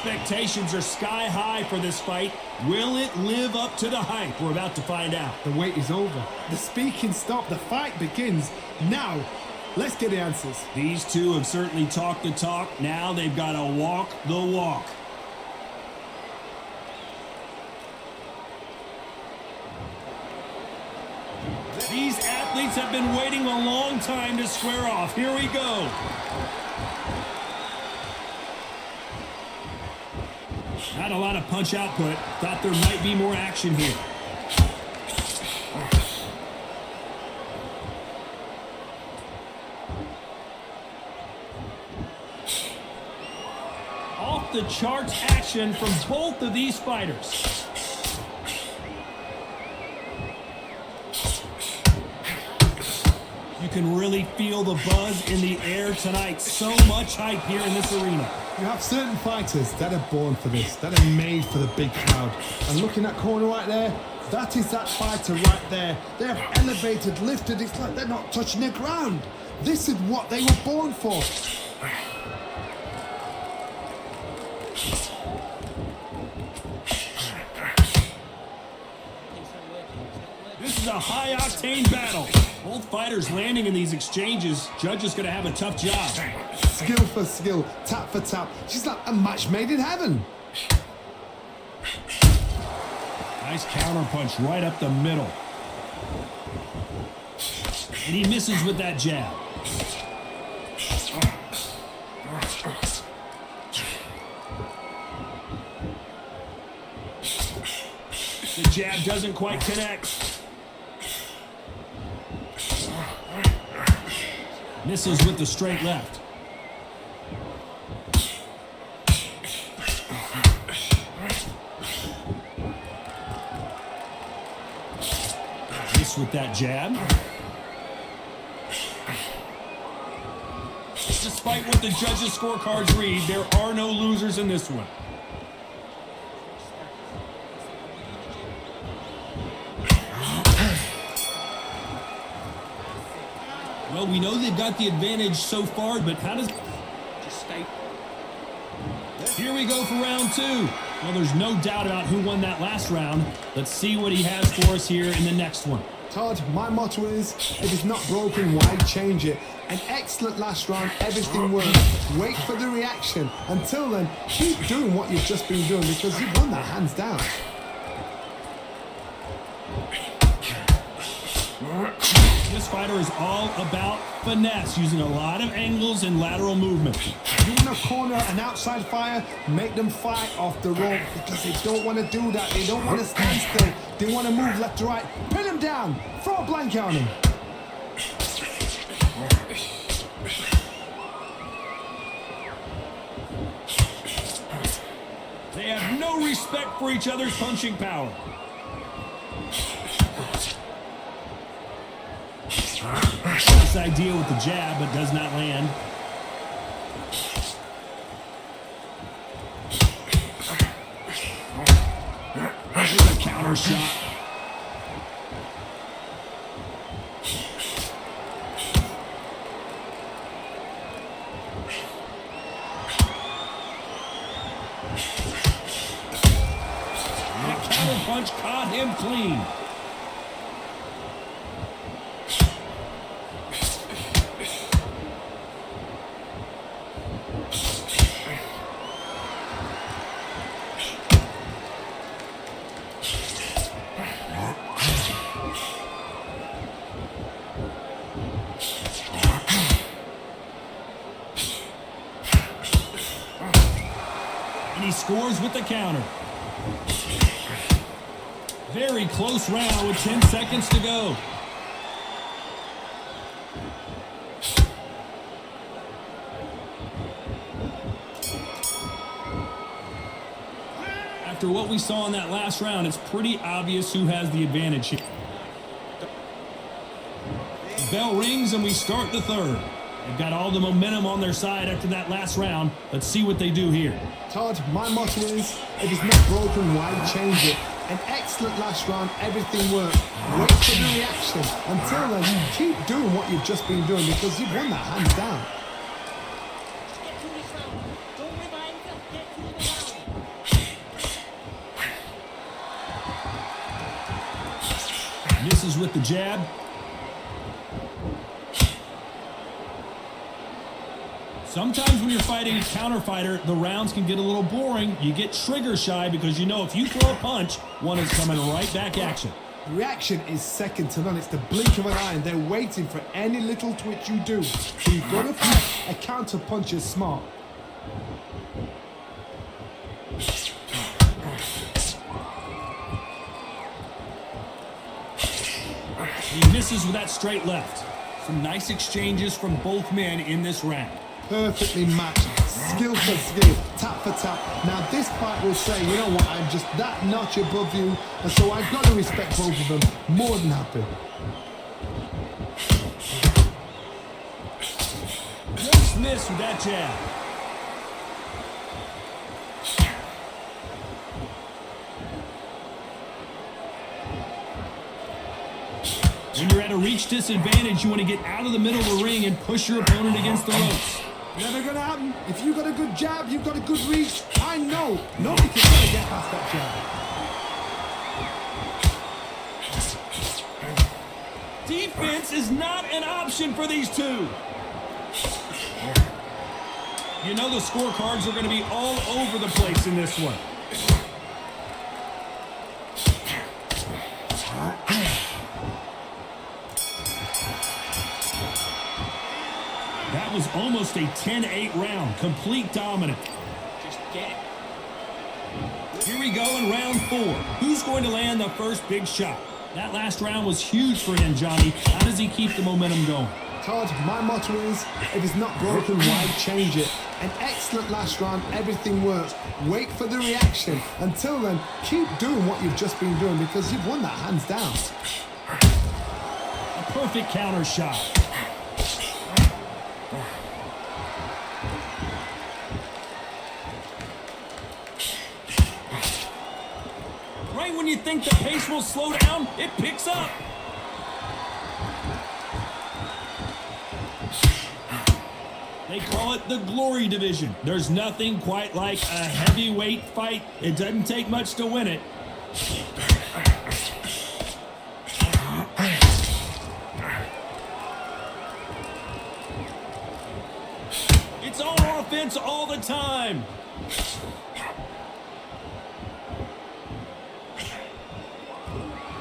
Expectations are sky high for this fight. Will it live up to the hype? We're about to find out. The wait is over. The speaking stopped. The fight begins. Now, let's get the answers. These two have certainly talked the talk. Now they've got to walk the walk. These athletes have been waiting a long time to square off. Here we go. Not a lot of punch output. Thought there might be more action here. Off the charts action from both of these fighters. You can really feel the buzz in the air tonight. So much hype here in this arena. You have certain fighters that are born for this, that are made for the big crowd. And looking at corner right there, that is that fighter right there. They have elevated, lifted, it's like they're not touching the ground. This is what they were born for. This is a high-octane battle. Both fighters landing in these exchanges. Judge is going to have a tough job. Skill for skill, tap for tap. She's like a match made in heaven. Nice counter punch right up the middle. And he misses with that jab. The jab doesn't quite connect. Misses with the straight left. Miss with that jab. Despite what the judges' scorecards read, there are no losers in this one. Well, we know they've got the advantage so far, but how does... Just stay. Here we go for round two. Well, there's no doubt about who won that last round. Let's see what he has for us here in the next one. Todd, my motto is, if it's not broken, why change it? An excellent last round, everything worked. Wait for the reaction. Until then, keep doing what you've just been doing because you've won that hands down. This fighter is all about finesse, using a lot of angles and lateral movement. You want to corner an outside fire, make them fight off the rope because they don't want to do that. They don't want to stand still. They want to move left to right. Pin them down. Throw a blanket on them. They have no respect for each other's punching power. Nice idea with the jab, but does not land. Here's a counter shot. That counter punch caught him clean. And he scores with the counter. Very close round with 10 seconds to go. After what we saw in that last round, it's pretty obvious who has the advantage here. The bell rings and we start the third. They've got all the momentum on their side after that last round. Let's see what they do here. Todd, my motto is, if it's not broken, why change it? An excellent last round, everything worked. Wait for the reaction. Until then, keep doing what you've just been doing because you've won that hands down. Get to this round. Don't remind them. Get to the ground. Misses with the jab. Sometimes when you're fighting a counter fighter, the rounds can get a little boring. You get trigger shy because you know if you throw a punch, one is coming right back at you. Reaction is second to none. It's the blink of an eye, and they're waiting for any little twitch you do. So you've got to fight a counter punch is smart. He misses with that straight left. Some nice exchanges from both men in this round. Perfectly matched, skill for skill, tap for tap. Now this fight will say, you know what, I'm just that notch above you, and so I've got to respect both of them. More than happy. Just missed with that jab. When you're at a reach disadvantage, you want to get out of the middle of the ring and push your opponent against the ropes. Never gonna happen. If you've got a good jab, you've got a good reach. I know nobody can ever get past that jab. Defense is not an option for these two. You know the scorecards are going to be all over the place in this one. That was almost a 10-8 round. Complete dominant. Just get it. Here we go in round 4. Who's going to land the first big shot? That last round was huge for him, Johnny. How does he keep the momentum going? Todd, my motto is, if it's not broken, why change it? An excellent last round, everything works. Wait for the reaction. Until then, keep doing what you've just been doing because you've won that hands down. A perfect counter shot. Right when you think the pace will slow down, it picks up. They call it the glory division. There's nothing quite like a heavyweight fight. It doesn't take much to win it. It's all offense all the time.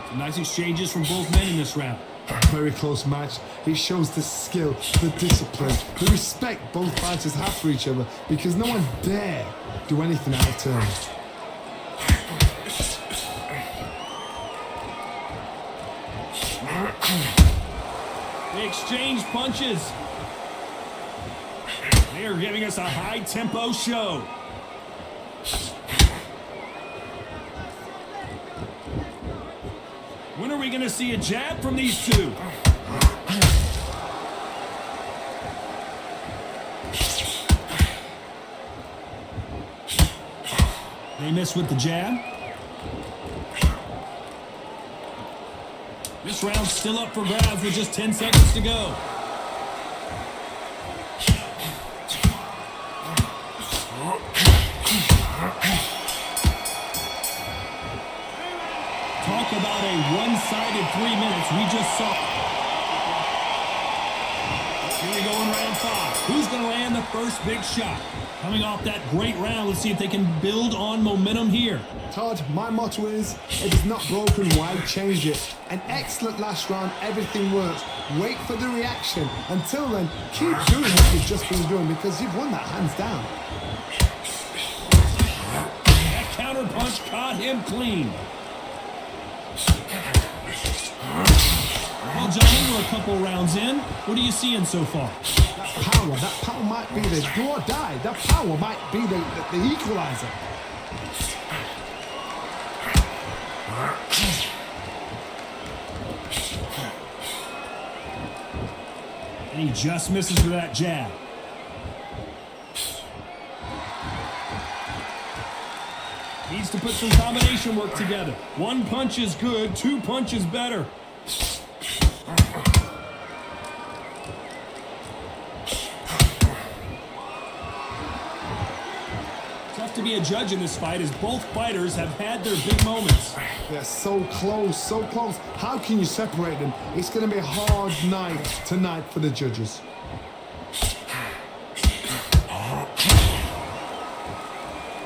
Some nice exchanges from both men in this round. Very close match. It shows the skill, the discipline, the respect both fighters have for each other because no one dare do anything out of turn. They exchange punches. They are giving us a high-tempo show. When are we going to see a jab from these two? They miss with the jab. This round's still up for grabs with just 10 seconds to go. Talk about a one-sided 3 minutes. We just saw. Here we go in round 5. Who's going to land the first big shot? Coming off that great round, let's see if they can build on momentum here. Todd, my motto is, if it's not broken, why change it? An excellent last round, everything works. Wait for the reaction. Until then, keep doing what you've just been doing because you've won that hands down. That counter punch caught him clean. Well, Johnny, we're a couple rounds in. What are you seeing so far? That power might be the do or die. That power might be the equalizer. And he just misses with that jab. Needs to put some combination work together. One punch is good, 2 punches better. Tough to be a judge in this fight as both fighters have had their big moments. They're so close, so close. How can you separate them? It's going to be a hard night tonight for the judges.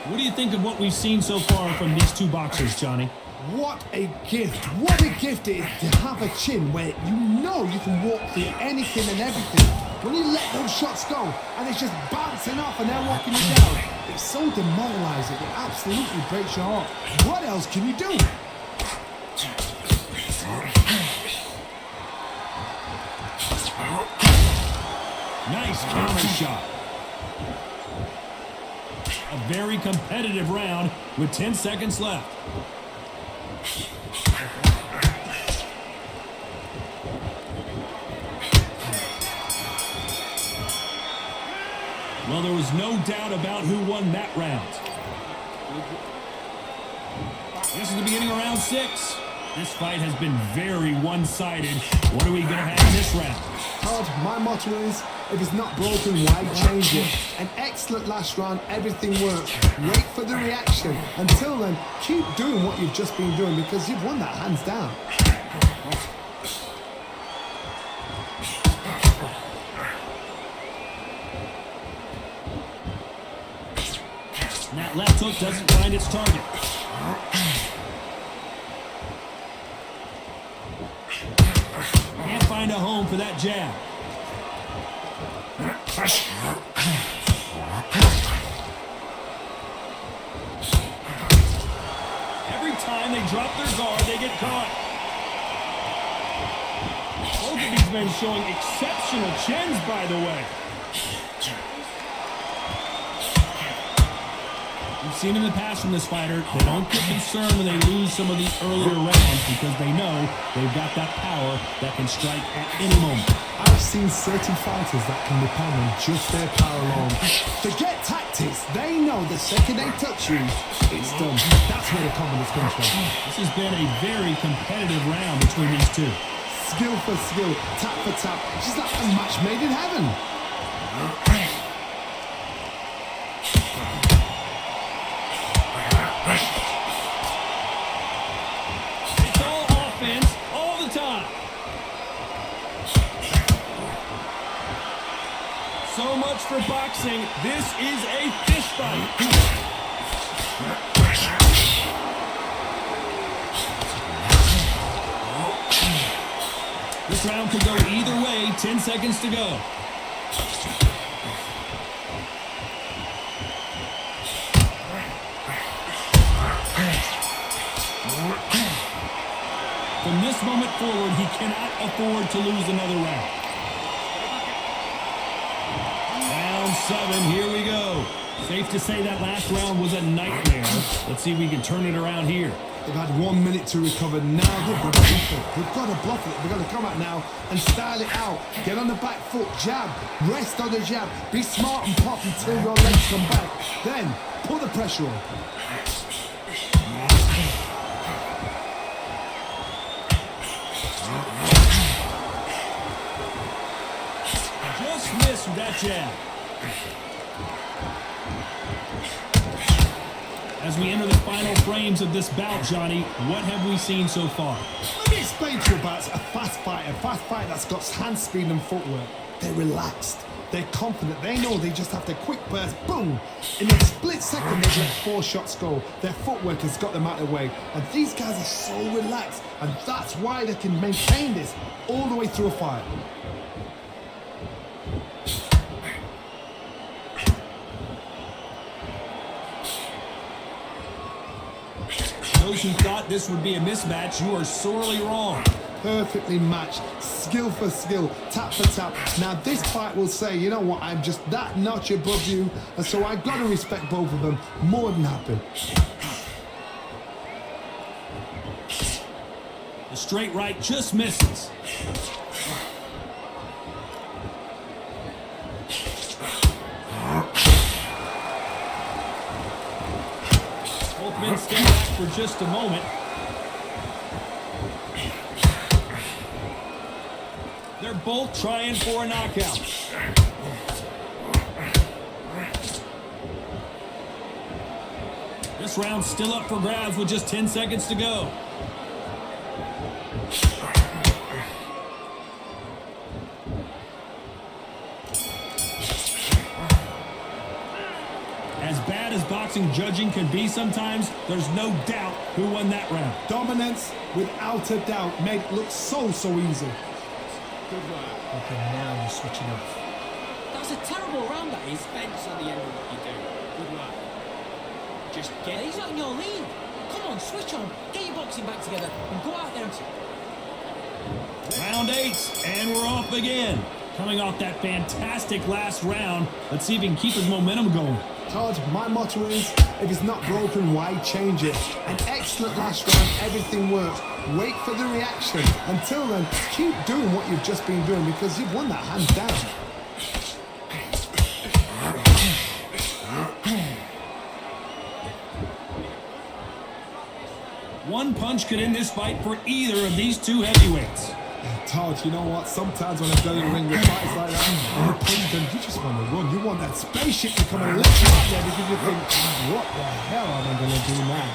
What do you think of what we've seen so far from these two boxers, Johnny? What a gift. What a gift it is to have a chin where you know you can walk through anything and everything. When you let those shots go and it's just bouncing off and they're walking you down, it's so demoralizing. It absolutely breaks your heart. What else can you do? Nice counter shot. A very competitive round with 10 seconds left. Well, there was no doubt about who won that round. This is the beginning of round 6. This fight has been very one-sided. What are we going to have in this round? Todd, my motto is, if it's not broken, why change it? An excellent last round, everything worked. Wait for the reaction. Until then, keep doing what you've just been doing because you've won that hands down. And that left hook doesn't find its target. Can't find a home for that jab. Every time they drop their guard, they get caught. Both of these men showing exceptional chins, by the way. We've seen in the past from this fighter, they don't get concerned when they lose some of the earlier rounds because they know they've got that power that can strike at any moment. I've seen certain fighters that can depend on just their power alone. Forget tactics. They know the second they touch you, it's done. That's where the confidence comes from. This has been a very competitive round between these two. Skill for skill, tap for tap. It's just like a match made in heaven. It's all offense all the time. So much for boxing. This is a fist fight. This round could go either way. 10 seconds to go. From this moment forward, he cannot afford to lose another round. Round 7, here we go. Safe to say that last round was a nightmare. Let's see if we can turn it around here. They've had 1 minute to recover. Now they've got to bluff it. They've got to bluff it. They've got to come out now and style it out. Get on the back foot, jab, rest on the jab. Be smart and pop until your legs come back. Then, put the pressure on. Just missed with that jab. As we enter the final frames of this bout, Johnny, what have we seen so far? Let me explain to you about a fast fighter that's got hand speed and footwork. They're relaxed. They're confident. They know they just have to quick burst, boom. In a split second, they let 4 shots go. Their footwork has got them out of the way. And these guys are so relaxed. And that's why they can maintain this all the way through a fight. Those who thought this would be a mismatch, you are sorely wrong. Perfectly matched, skill for skill, tap for tap. Now this fight will say, you know what, I'm just that notch above you, and so I've got to respect both of them more than happy. The straight right just misses. Both men stay back for just a moment. They're both trying for a knockout. last round still up for grabs with just 10 seconds to go. As bad as boxing judging can be sometimes, there's no doubt who won that round. Dominance, without a doubt, made it look so easy. Good work. Okay, now you're switching off. That was a terrible round, that is. Fence on the end of what you do. Good work. Just get... He's not in your league. Come on, switch on. Get your boxing back together and go out there and... Round 8, and we're off again. Coming off that fantastic last round, let's see if he can keep his momentum going. Todd, my motto is, if it's not broken, why change it? An excellent last round, everything works. Wait for the reaction. Until then, keep doing what you've just been doing because you've won that hands down. One punch could end this fight for either of these two heavyweights. Todd, you know what? Sometimes when I've done in the ring with fights like that, and you punch them, you just want to run. You want that spaceship to come and lift you up there because you think, what the hell am I going to do now?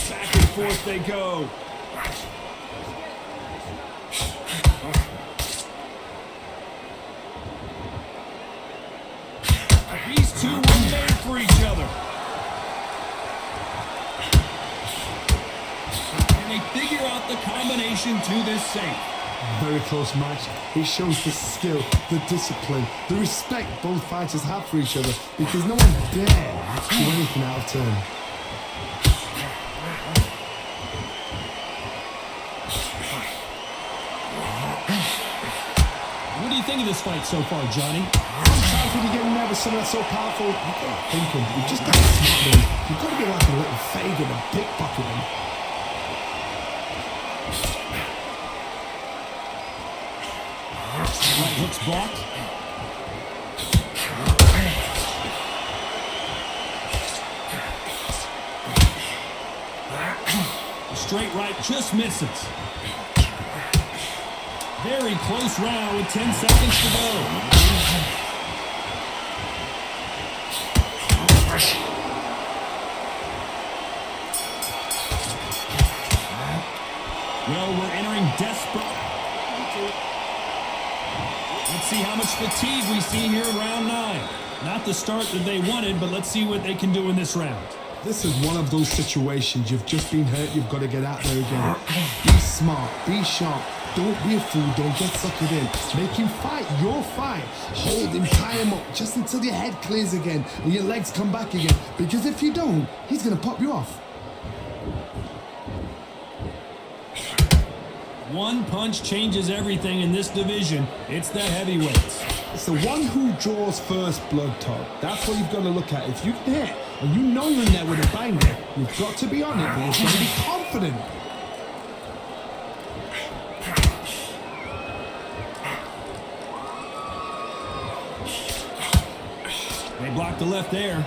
Back and forth they go. These two were made for each other. They figure out the combination to this safe. Very close match. It shows the skill, the discipline, the respect both fighters have for each other because no one dare do anything out of turn. What do you think of this fight so far, Johnny? Sometimes when you get nervous, something that's so powerful, you gotta think him. You just gotta smart him. You've got to be like a little Fagin and pickpocket him. Right hook's blocked. The straight right just misses. Very close round with 10 seconds to go. Well, we're entering desperate. Let's see how much fatigue we see here in round 9. Not the start that they wanted, but let's see what they can do in this round. This is one of those situations. You've just been hurt. You've got to get out there again. Be smart. Be sharp. Don't be a fool. Don't get suckered in. Make him fight your fight. Hold him. Tie him up just until your head clears again and your legs come back again. Because if you don't, he's going to pop you off. One punch changes everything in this division. It's the heavyweights. It's the one who draws first blood, Todd. That's what you've got to look at. If you can hit and you know you're in there with a banger, you've got to be on it, but you've got to be confident. They blocked the left there.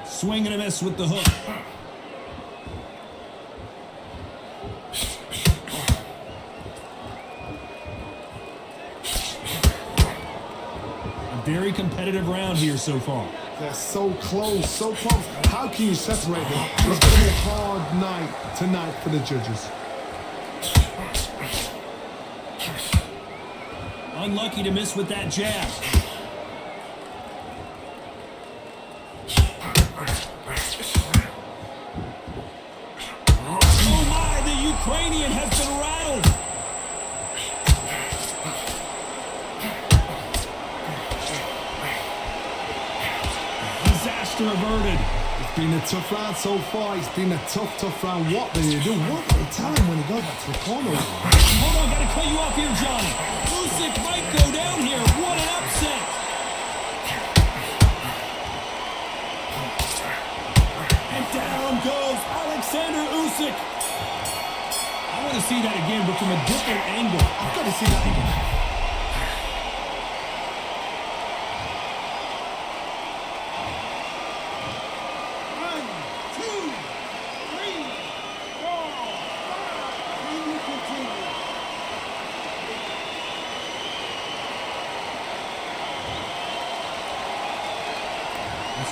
Swing and a miss with the hook. A very competitive round here so far. They're so close, so close. How can you separate them? It's going to be a hard night tonight for the judges. Unlucky to miss with that jab. Oh my, the Ukrainian has been rattled. Disaster averted. It's been a tough round so far. It's been a tough round. What do you do? What do you tell him when he goes back to the corner? Hold on, gotta cut you off here, Johnny. Usyk might go down here. What an upset. And down goes Alexander Usyk. I want to see that again, but from a different angle. I've got to see that again.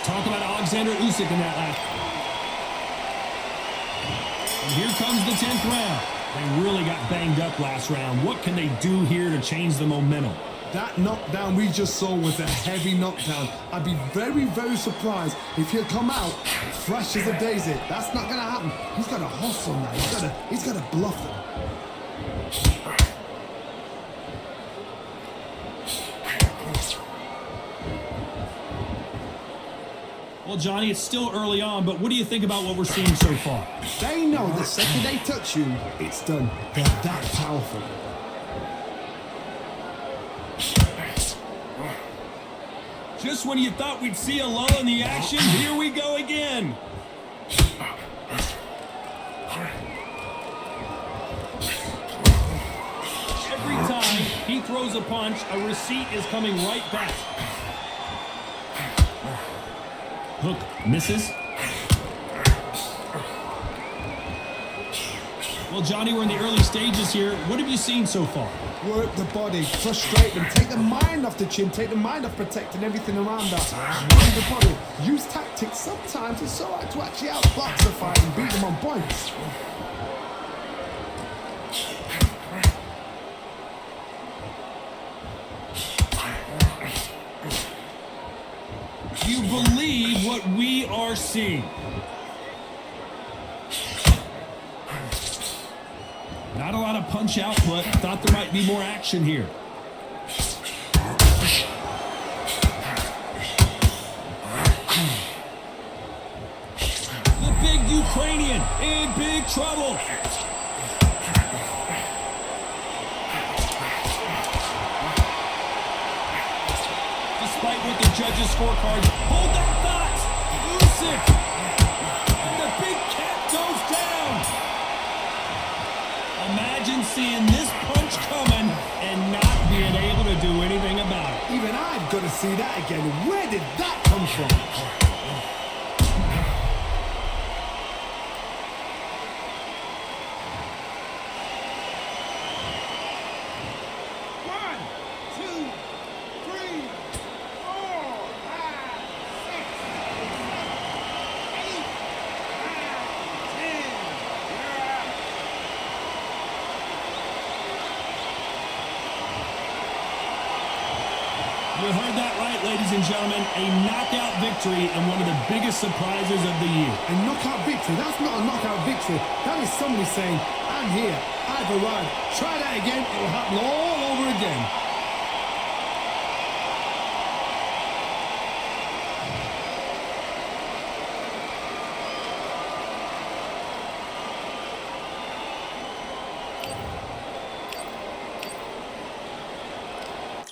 Talk about Alexander Usyk in that last. And here comes the 10th round. They really got banged up last round. What can they do here to change the momentum? That knockdown we just saw was a heavy knockdown. I'd be very, very surprised if he'll come out fresh as a daisy. That's not going to happen. He's got to hustle now. He's got to bluff them. Well, Johnny, it's still early on, but what do you think about what we're seeing so far? They know the second they touch you, it's done. They're that powerful. Just when you thought we'd see a lull in the action, here we go again. Every time he throws a punch, a receipt is coming right back. Hook misses. Well, Johnny, we're in the early stages here. What have you seen so far? Work the body, frustrate them, take the mind off the chin, take the mind off protecting everything around that. Mind the body, use tactics. Sometimes it's so hard to actually outbox a fight and beat them on points. Do you believe what we are seeing? Not a lot of punch output. Thought there might be more action here. The big Ukrainian in big trouble. Despite what the judges' scorecards, hold that thought. Usyk. And the big cap goes down. Imagine seeing this punch coming and not being able to do anything about it. Even I've got to see that again. Where did that come from? You heard that right, ladies and gentlemen. A knockout victory and one of the biggest surprises of the year. A knockout victory? That's not a knockout victory. That is somebody saying, I'm here, I've arrived. Try that again, it will happen all